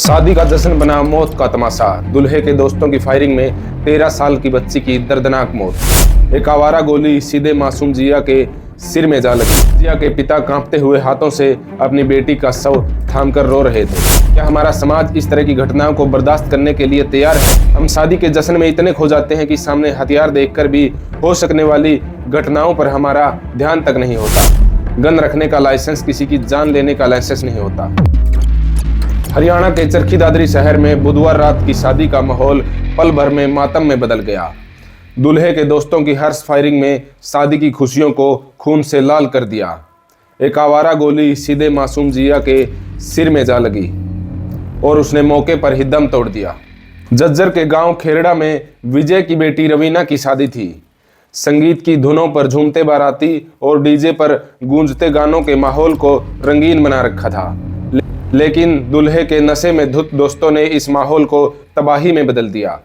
शादी का जश्न बना मौत का तमाशा। दूल्हे के दोस्तों की फायरिंग में 13 साल की बच्ची की दर्दनाक मौत। एक आवारा गोली सीधे मासूम जिया के सिर में जा लगी। जिया के पिता कांपते हुए हाथों से अपनी बेटी का शव थामकर रो रहे थे। क्या हमारा समाज इस तरह की घटनाओं को बर्दाश्त करने के लिए तैयार है? हम शादी के जश्न में इतने खो जाते हैं कि सामने हथियार देखकर भी हो सकने वाली घटनाओं पर हमारा ध्यान तक नहीं होता। गन रखने का लाइसेंस किसी की जान लेने का लाइसेंस नहीं होता। हरियाणा के चरखी दादरी शहर में बुधवार रात की शादी का माहौल पल भर में मातम में बदल गया। दूल्हे के दोस्तों की हर्ष फायरिंग में शादी की खुशियों को खून से लाल कर दिया। एक आवारा गोली सीधे मासूम जिया के सिर में जा लगी और उसने मौके पर ही दम तोड़ दिया। जज्जर के गांव खेरड़ा में विजय की बेटी रवीना की शादी थी। संगीत की धुनों पर झूमते बाराती और डीजे पर गूंजते गानों के माहौल को रंगीन बना रखा था, लेकिन दूल्हे के नशे में धुत दोस्तों ने इस माहौल को तबाही में बदल दिया।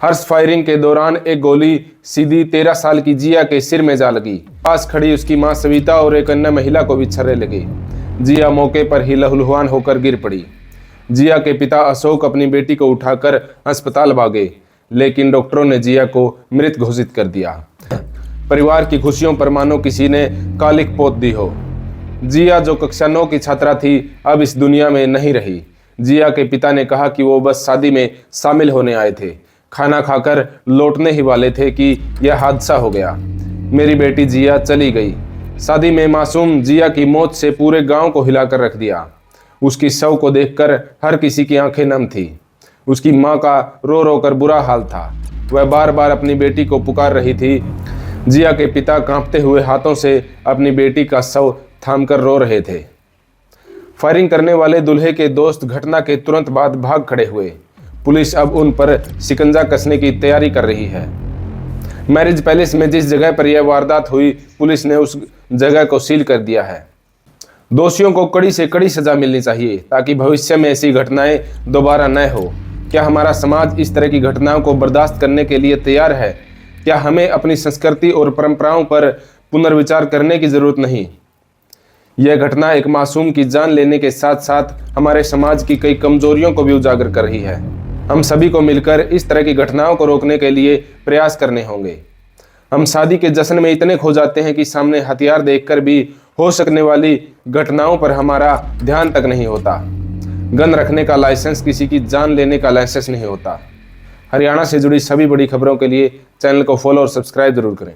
हर्ष फायरिंग के दौरान एक गोली सीधी 13 साल की जिया के सिर में जा लगी। पास खड़ी उसकी मां सविता और एक अन्य महिला को भी छर्रे लगे। जिया मौके पर ही लहूलुहान होकर गिर पड़ी। जिया के पिता अशोक अपनी बेटी को उठाकर अस्पताल भागे, लेकिन डॉक्टरों ने जिया को मृत घोषित कर दिया। परिवार की खुशियों पर मानो किसी ने कालिक पोत दी हो। जिया जो कक्षा 9 की छात्रा थी, अब इस दुनिया में नहीं रही। जिया के पिता ने कहा कि वो बस शादी में शामिल होने आए थे, खाना खाकर लौटने ही वाले थे कि यह हादसा हो गया। मेरी बेटी जिया चली गई। शादी में मासूम जिया की मौत से पूरे गांव को हिलाकर रख दिया। उसकी शव को देखकर हर किसी की आंखें नम थी। उसकी माँ का रो रो कर बुरा हाल था। वह बार बार अपनी बेटी को पुकार रही थी। जिया के पिता कांपते हुए हाथों से अपनी बेटी का शव थामकर रो रहे थे। फायरिंग करने वाले दूल्हे के दोस्त घटना के तुरंत बाद भाग खड़े हुए। पुलिस अब उन पर शिकंजा कसने की तैयारी कर रही है। मैरिज पैलेस में जिस जगह पर यह वारदात हुई, पुलिस ने उस जगह को सील कर दिया है। दोषियों को कड़ी से कड़ी सजा मिलनी चाहिए ताकि भविष्य में ऐसी घटनाएं दोबारा न हो। क्या हमारा समाज इस तरह की घटनाओं को बर्दाश्त करने के लिए तैयार है? क्या हमें अपनी संस्कृति और परंपराओं पर पुनर्विचार करने की जरूरत नहीं? यह घटना एक मासूम की जान लेने के साथ साथ हमारे समाज की कई कमजोरियों को भी उजागर कर रही है। हम सभी को मिलकर इस तरह की घटनाओं को रोकने के लिए प्रयास करने होंगे। हम शादी के जश्न में इतने खो जाते हैं कि सामने हथियार देखकर भी हो सकने वाली घटनाओं पर हमारा ध्यान तक नहीं होता। गन रखने का लाइसेंस किसी की जान लेने का लाइसेंस नहीं होता। हरियाणा से जुड़ी सभी बड़ी खबरों के लिए चैनल को फॉलो और सब्सक्राइब जरूर करें।